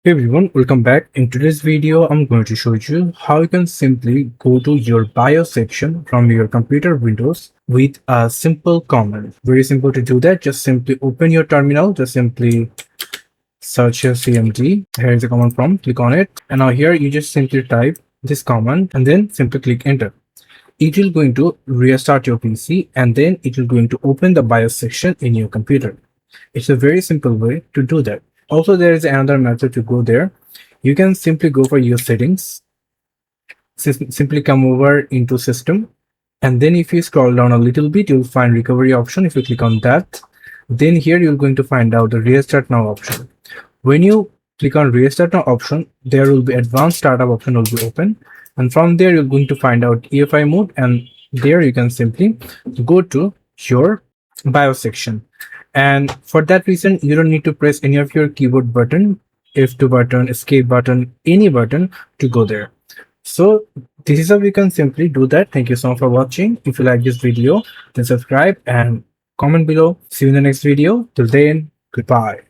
Hey everyone, welcome back. In today's video, I'm going to show you how you can simply go to your BIOS section from your computer Windows with a simple command. Very simple to do that. Just simply open your terminal. Just simply search your CMD. Here is the command prompt. Click on it. And now here you just simply type this command and then simply click enter. It will going to restart your PC and then it will going to open the BIOS section in your computer. It's a very simple way to do that. Also, there is another method to go there. You can simply go for your settings, simply come over into system, and then if you scroll down a little bit, you'll find recovery option. If you click on that, then here you're going to find out the restart now option. When you click on restart now option, there will be advanced startup option will be open, and from there you're going to find out UEFI mode, and there you can simply go to your BIOS section. And for that reason, you don't need to press any of your keyboard button, F2 button, escape button, any button to go there. So this is how we can simply do that. Thank you so much for watching. If you like this video, then subscribe and comment below. See you in the next video. Till then, goodbye.